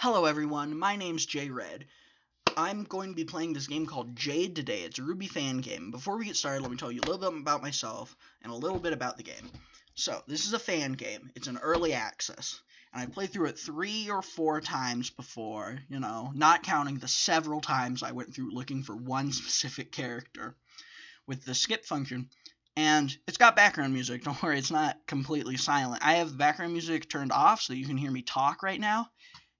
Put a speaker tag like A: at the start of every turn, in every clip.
A: Hello everyone, my name's JRed. I'm going to be playing this game called Jade today. It's a RWBY fan game. Before we get started, let me tell you a little bit about myself and a little bit about the game. So, this is a fan game. It's an early access. And I played through it 3 or 4 times before, not counting the several times I went through looking for one specific character with the skip function. And it's got background music. Don't worry, it's not completely silent. I have the background music turned off so you can hear me talk right now.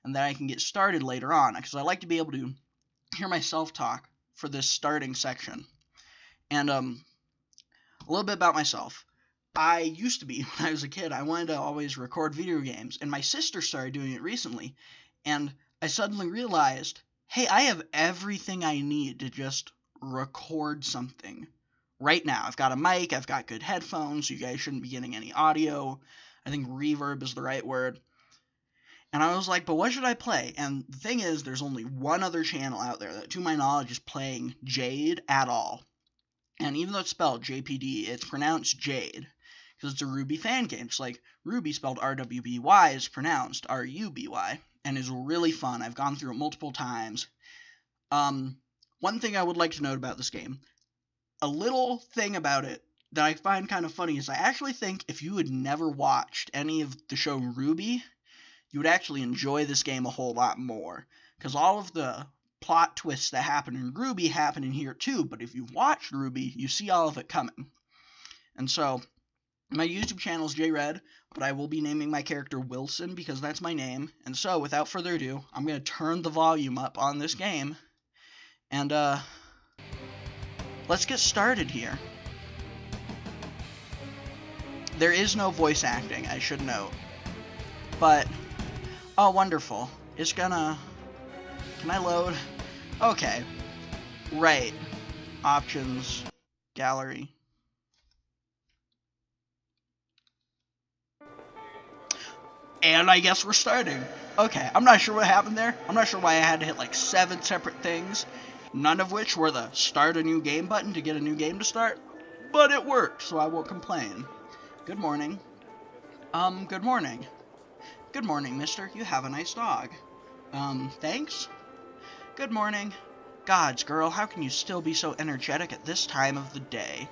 A: And then I can get started later on, because I like to be able to hear myself talk for this starting section. And a little bit about myself. I used to be, when I was a kid, I wanted to always record video games, and my sister started doing it recently, and I suddenly realized, hey, I have everything I need to just record something right now. I've got a mic, I've got good headphones, you guys shouldn't be getting any audio. I think reverb is the right word. And I was like, but what should I play? And the thing is, there's only one other channel out there that, to my knowledge, is playing Jade at all. And even though it's spelled JPDE, it's pronounced Jade, because it's a RWBY fan game. Just like RWBY spelled RWBY is pronounced RUBY, and is really fun. I've gone through it multiple times. One thing I would like to note about this game, a little thing about it that I find kind of funny is I actually think if you had never watched any of the show RWBY, you would actually enjoy this game a whole lot more, because all of the plot twists that happen in RWBY happen in here too, but if you've watched RWBY, you see all of it coming. And so, my YouTube channel is JRed, but I will be naming my character Wilson, because that's my name. And so, without further ado, I'm going to turn the volume up on this game, and let's get started here. There is no voice acting, I should note, but oh, wonderful. It's gonna... Can I load? Okay. Right. Options. Gallery. And I guess we're starting. Okay, I'm not sure what happened there. I'm not sure why I had to hit like 7 separate things, none of which were the start a new game button to get a new game to start. But it worked, so I won't complain. Good morning. Good morning. Good morning, mister. You have a nice dog. Thanks? Good morning. Gods, girl, how can you still be so energetic at this time of the day?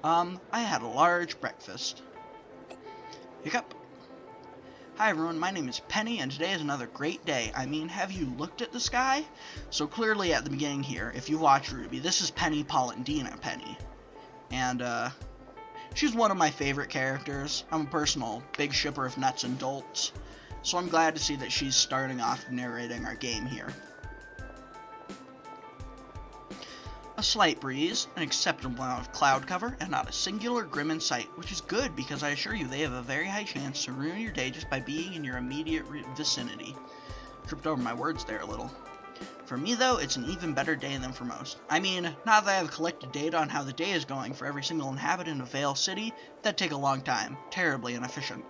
A: I had a large breakfast. Hiccup. Hi, everyone. My name is Penny, and today is another great day. I mean, have you looked at the sky? So clearly at the beginning here, if you watch RWBY, this is Penny Polendina Penny. And, she's one of my favorite characters. I'm a personal big shipper of nuts and bolts. So I'm glad to see that she's starting off narrating our game here. A slight breeze, an acceptable amount of cloud cover, and not a singular grim in sight, which is good because I assure you they have a very high chance to ruin your day just by being in your immediate vicinity. Tripped over my words there a little. For me, though, it's an even better day than for most. I mean, now that I have collected data on how the day is going for every single inhabitant of Vale City, that'd take a long time. Terribly inefficient.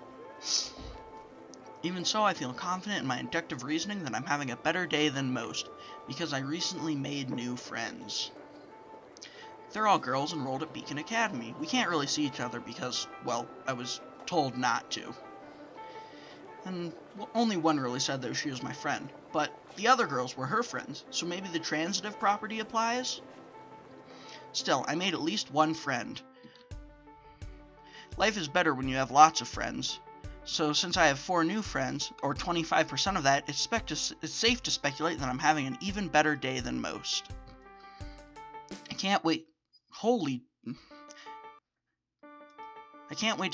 A: Even so, I feel confident in my inductive reasoning that I'm having a better day than most, because I recently made new friends. They're all girls enrolled at Beacon Academy. We can't really see each other because, well, I was told not to. And only one really said that she was my friend, but the other girls were her friends, so maybe the transitive property applies? Still, I made at least one friend. Life is better when you have lots of friends. So since I have 4 new friends, or 25% of that, it's safe to speculate that I'm having an even better day than most. I can't wait to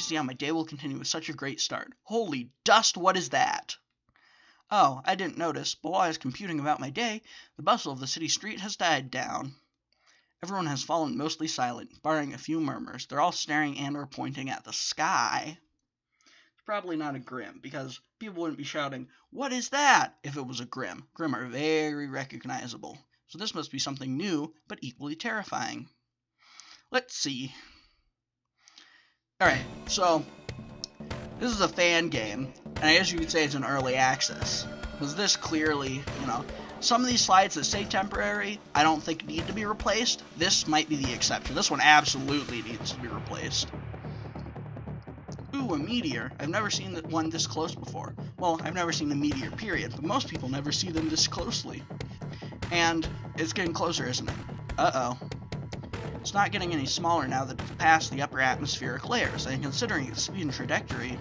A: see how my day will continue with such a great start. Holy dust, what is that? Oh, I didn't notice, but while I was computing about my day, the bustle of the city street has died down. Everyone has fallen mostly silent, barring a few murmurs. They're all staring and or pointing at the sky. Probably not a Grim, because people wouldn't be shouting, "What is that?" if it was a Grim. Grim are very recognizable. So this must be something new, but equally terrifying. Let's see. Alright, so this is a fan game, and I guess you could say it's an early access. Because this clearly, some of these slides that say temporary, I don't think need to be replaced. This might be the exception. This one absolutely needs to be replaced. Ooh, Ooh, a meteor. I've never seen one this close before. Well, I've never seen a meteor, period, but most people never see them this closely. And it's getting closer, isn't it? Uh-oh. It's not getting any smaller now that it's past the upper atmospheric layers, and considering its speed and trajectory,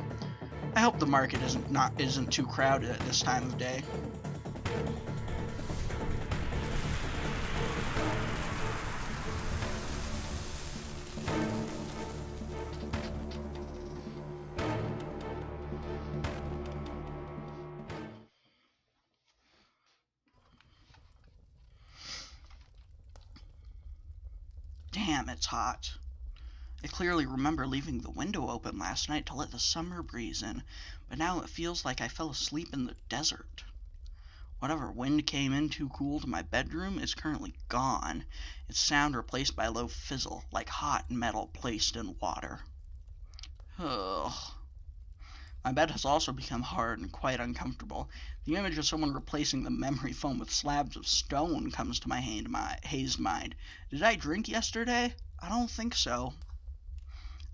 A: I hope the market isn't too crowded at this time of day. Damn, it's hot. I clearly remember leaving the window open last night to let the summer breeze in, but now it feels like I fell asleep in the desert. Whatever wind came in too cool to my bedroom is currently gone, its sound replaced by a low fizzle, like hot metal placed in water. Ugh. My bed has also become hard and quite uncomfortable. The image of someone replacing the memory foam with slabs of stone comes to my hazed mind. Did I drink yesterday? I don't think so.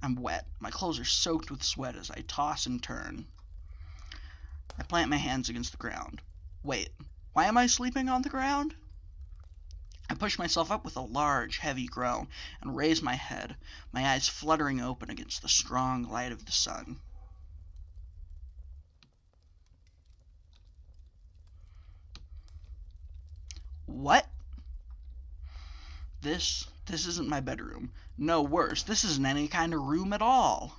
A: I'm wet. My clothes are soaked with sweat as I toss and turn. I plant my hands against the ground. Wait, why am I sleeping on the ground? I push myself up with a large, heavy groan and raise my head, my eyes fluttering open against the strong light of the sun. What? This isn't my bedroom. No, worse, this isn't any kind of room at all.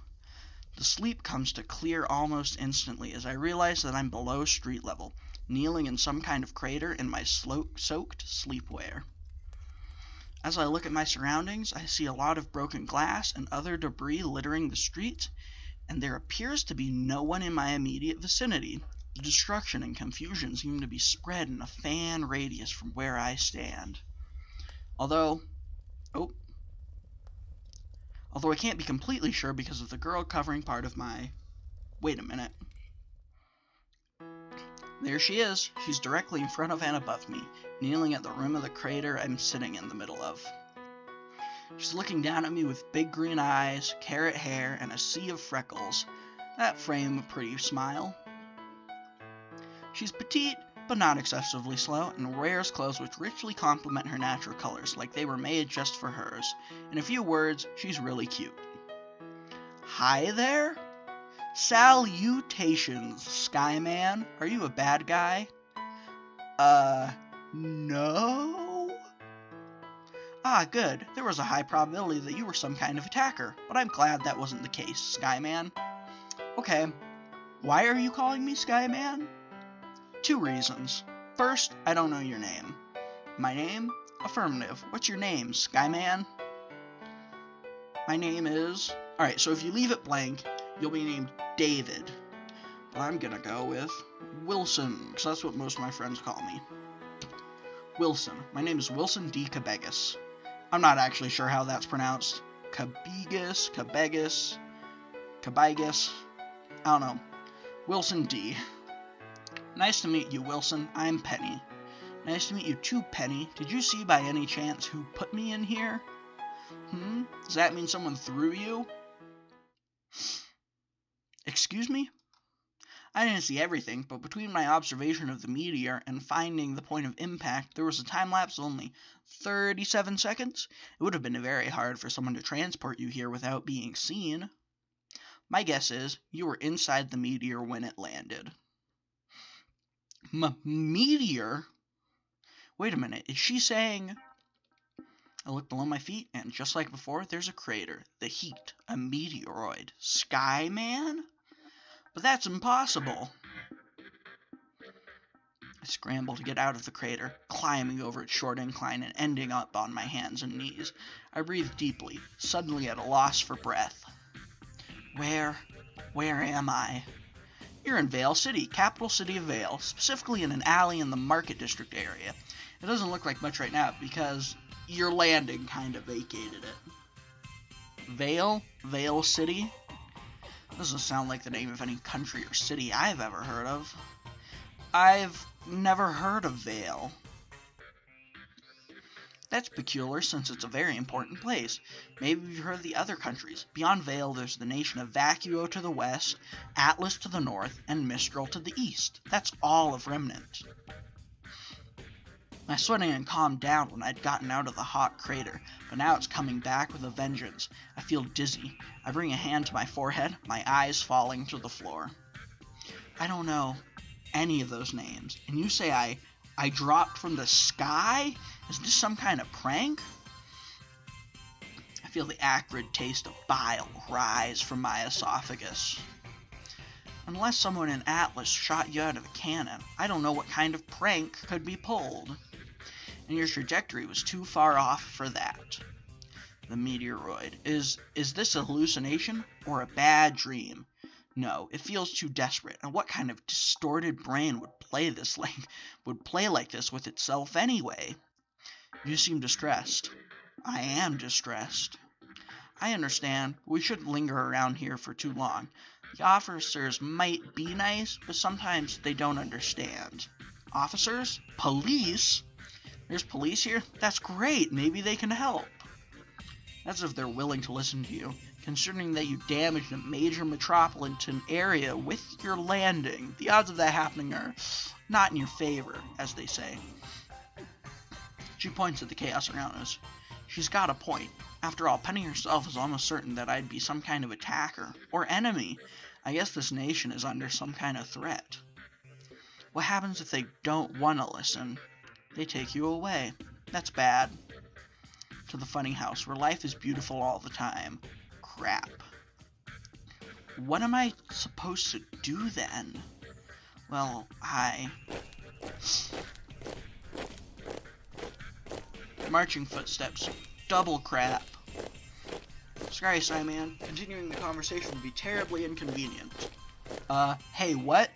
A: The sleep comes to clear almost instantly as I realize that I'm below street level, kneeling in some kind of crater in my soaked sleepwear. As I look at my surroundings, I see a lot of broken glass and other debris littering the street, and there appears to be no one in my immediate vicinity. The destruction and confusion seem to be spread in a fan radius from where I stand. Although I can't be completely sure because of the girl covering part of my... Wait a minute. There she is. She's directly in front of and above me, kneeling at the rim of the crater I'm sitting in the middle of. She's looking down at me with big green eyes, carrot hair, and a sea of freckles that frame a pretty smile. She's petite, but not excessively slow, and wears clothes which richly complement her natural colors, like they were made just for hers. In a few words, she's really cute. Hi there? Salutations, Skyman. Are you a bad guy? No? Ah, good. There was a high probability that you were some kind of attacker, but I'm glad that wasn't the case, Skyman. Okay, why are you calling me Skyman? 2 reasons. First, I don't know your name. My name? Affirmative. What's your name, Skyman? My name is... Alright, so if you leave it blank, you'll be named David. But I'm gonna go with Wilson, because that's what most of my friends call me. Wilson. My name is Wilson D. Cabegus. I'm not actually sure how that's pronounced. Cabegus, Cabegus, Cabigus. I don't know. Wilson D. Nice to meet you, Wilson. I'm Penny. Nice to meet you too, Penny. Did you see by any chance who put me in here? Does that mean someone threw you? Excuse me? I didn't see everything, but between my observation of the meteor and finding the point of impact, there was a time lapse of only 37 seconds. It would have been very hard for someone to transport you here without being seen. My guess is you were inside the meteor when it landed. Meteor? Wait a minute, is she saying... I look below my feet, and just like before, there's a crater. The heat. A meteoroid. Skyman? But that's impossible. I scramble to get out of the crater, climbing over its short incline and ending up on my hands and knees. I breathe deeply, suddenly at a loss for breath. Where am I? You're in Vale City, capital city of Vale, specifically in an alley in the Market District area. It doesn't look like much right now because your landing kind of vacated it. Vale City? Doesn't sound like the name of any country or city I've ever heard of. I've never heard of Vale. That's peculiar since it's a very important place. Maybe you've heard of the other countries. Beyond Vale, there's the nation of Vacuo to the west, Atlas to the north, and Mistral to the east. That's all of Remnant. My sweating had calmed down when I'd gotten out of the hot crater, but now it's coming back with a vengeance. I feel dizzy. I bring a hand to my forehead, my eyes falling to the floor. I don't know any of those names, and you say I dropped from the sky? Is this some kind of prank? I feel the acrid taste of bile rise from my esophagus. Unless someone in Atlas shot you out of a cannon, I don't know what kind of prank could be pulled. And your trajectory was too far off for that. The meteoroid. Is this a hallucination or a bad dream? No, it feels too desperate. And what kind of distorted brain would play like this with itself anyway? You seem distressed. I am distressed. I understand. We shouldn't linger around here for too long. The officers might be nice, but sometimes they don't understand. Officers? Police? There's police here? That's great. Maybe they can help. That's if they're willing to listen to you. Considering that you damaged a major metropolitan area with your landing, the odds of that happening are not in your favor, as they say. She points at the chaos around us. She's got a point. After all, Penny herself is almost certain that I'd be some kind of attacker, or enemy. I guess this nation is under some kind of threat. What happens if they don't want to listen? They take you away. That's bad. To the funny house, where life is beautiful all the time. Crap. What am I supposed to do then? Well, Marching footsteps. Double crap. Sorry, Simon. Continuing the conversation would be terribly inconvenient. Hey, what?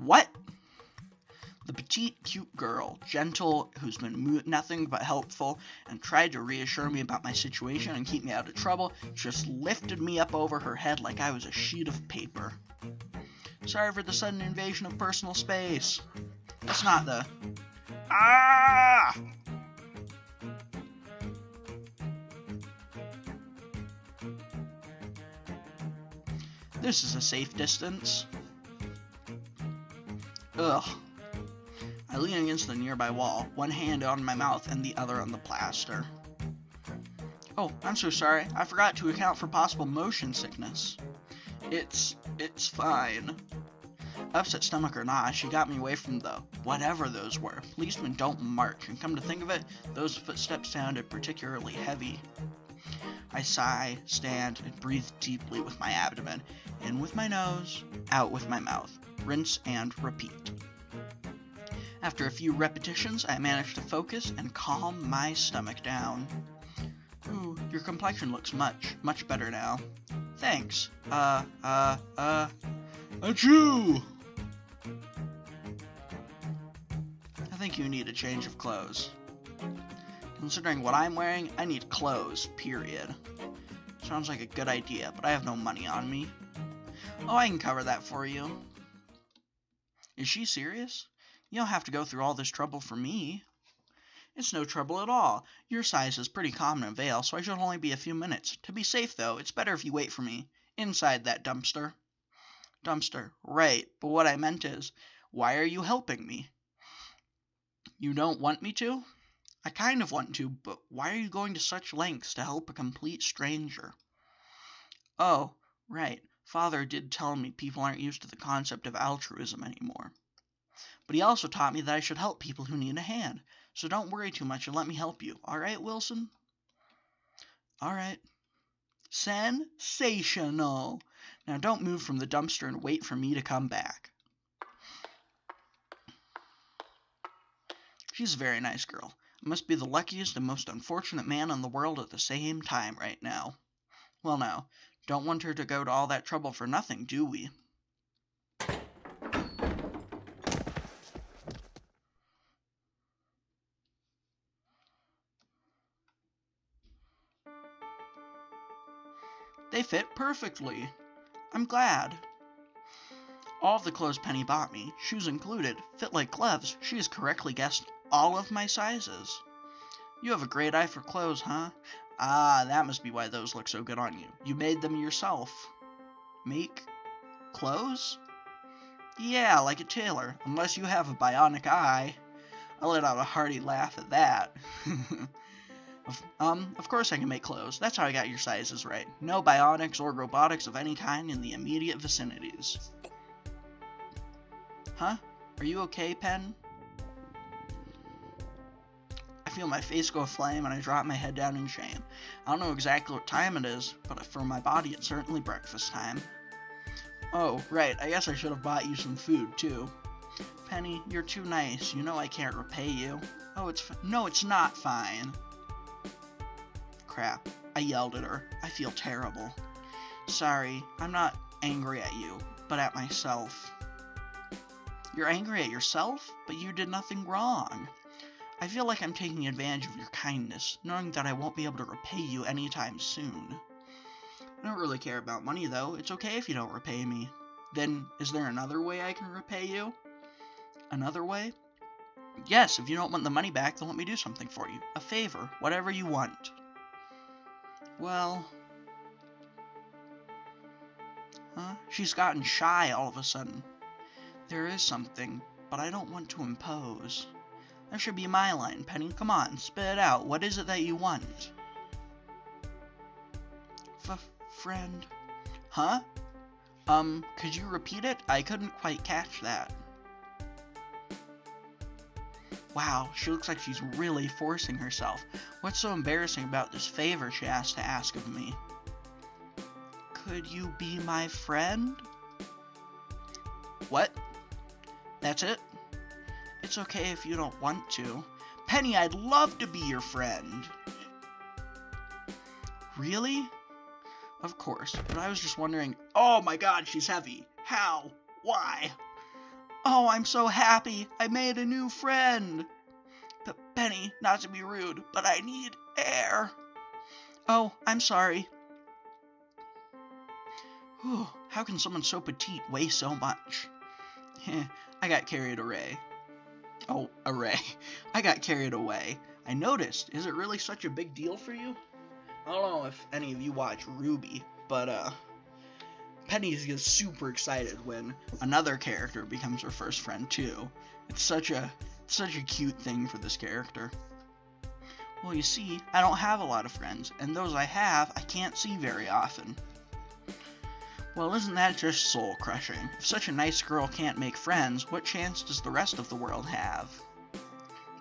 A: What? The petite, cute girl, gentle, who's been nothing but helpful, and tried to reassure me about my situation and keep me out of trouble, just lifted me up over her head like I was a sheet of paper. Sorry for the sudden invasion of personal space. It's not the... Ah! This is a safe distance. Ugh. I lean against the nearby wall, one hand on my mouth and the other on the plaster. Oh, I'm so sorry. I forgot to account for possible motion sickness. It's fine. Upset stomach or not, she got me away from the whatever those were. Policemen don't march, and come to think of it, those footsteps sounded particularly heavy. I sigh, stand, and breathe deeply with my abdomen, in with my nose, out with my mouth. Rinse and repeat. After a few repetitions, I managed to focus and calm my stomach down. Ooh, your complexion looks much better now. Thanks. Achoo! I think you need a change of clothes. Considering what I'm wearing, I need clothes, period. Sounds like a good idea, but I have no money on me. Oh, I can cover that for you. Is she serious? You don't have to go through all this trouble for me. It's no trouble at all. Your size is pretty common in Vale, so I should only be a few minutes. To be safe, though, it's better if you wait for me. Inside that dumpster. Dumpster. Right, but what I meant is, why are you helping me? You don't want me to? I kind of want to, but why are you going to such lengths to help a complete stranger? Oh, right. Father did tell me people aren't used to the concept of altruism anymore. But he also taught me that I should help people who need a hand. So don't worry too much and let me help you. All right, Wilson? All right. Sensational. Now don't move from the dumpster and wait for me to come back. She's a very nice girl. I must be the luckiest and most unfortunate man in the world at the same time right now. Well now, don't want her to go to all that trouble for nothing, do we? They fit perfectly. I'm glad. All of the clothes Penny bought me, shoes included, fit like gloves. She has correctly guessed all of my sizes. You have a great eye for clothes, huh? Ah, that must be why those look so good on you. You made them yourself. Make clothes? Yeah, like a tailor, unless you have a bionic eye. I let out a hearty laugh at that. Of course I can make clothes. That's how I got your sizes right. No bionics or robotics of any kind in the immediate vicinities. Huh? Are you okay, Pen? I feel my face go aflame and I drop my head down in shame. I don't know exactly what time it is, but for my body it's certainly breakfast time. Oh, right, I guess I should have bought you some food, too. Penny, you're too nice. You know I can't repay you. Oh, no, it's not fine. Crap, I yelled at her. I feel terrible. Sorry, I'm not angry at you, but at myself. You're angry at yourself? But you did nothing wrong. I feel like I'm taking advantage of your kindness, knowing that I won't be able to repay you anytime soon. I don't really care about money, though. It's okay if you don't repay me. Then, is there another way I can repay you? Another way? Yes, if you don't want the money back, then let me do something for you. A favor, whatever you want. Well... Huh? She's gotten shy all of a sudden. There is something, but I don't want to impose. That should be my line, Penny. Come on, spit it out. What is it that you want? Friend. Huh? Could you repeat it? I couldn't quite catch that. Wow, she looks like she's really forcing herself. What's so embarrassing about this favor she has to ask of me? Could you be my friend? What? That's it? It's okay if you don't want to. Penny, I'd love to be your friend. Really? Of course, but I was just wondering, oh my god, she's heavy. How? Why? Oh, I'm so happy. I made a new friend. But Penny, not to be rude, but I need air. Oh, I'm sorry. Whew, how can someone so petite weigh so much? I got carried away. Oh, I got carried away. I noticed. Is it really such a big deal for you? I don't know if any of you watch RWBY, but Penny gets super excited when another character becomes her first friend too. It's such a cute thing for this character. Well, you see, I don't have a lot of friends, and those I have, I can't see very often. Well, isn't that just soul-crushing? If such a nice girl can't make friends, what chance does the rest of the world have?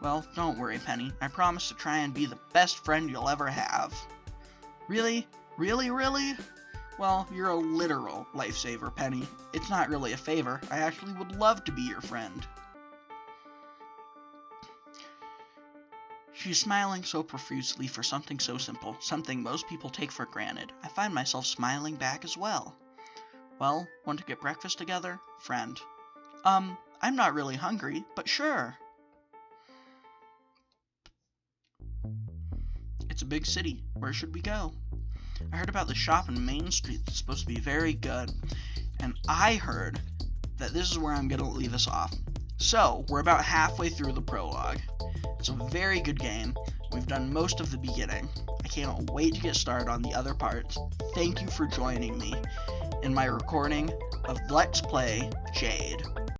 A: Well, don't worry, Penny. I promise to try and be the best friend you'll ever have. Really? Really, really? Well, you're a literal lifesaver, Penny. It's not really a favor. I actually would love to be your friend. She's smiling so profusely for something so simple, something most people take for granted. I find myself smiling back as well. Well, want to get breakfast together? Friend. I'm not really hungry, but sure. It's a big city. Where should we go? I heard about the shop on Main Street that's supposed to be very good, and I heard that this is where I'm going to leave us off. So, we're about halfway through the prologue. It's a very good game. We've done most of the beginning. I can't wait to get started on the other parts. Thank you for joining me in my recording of Let's Play Jade.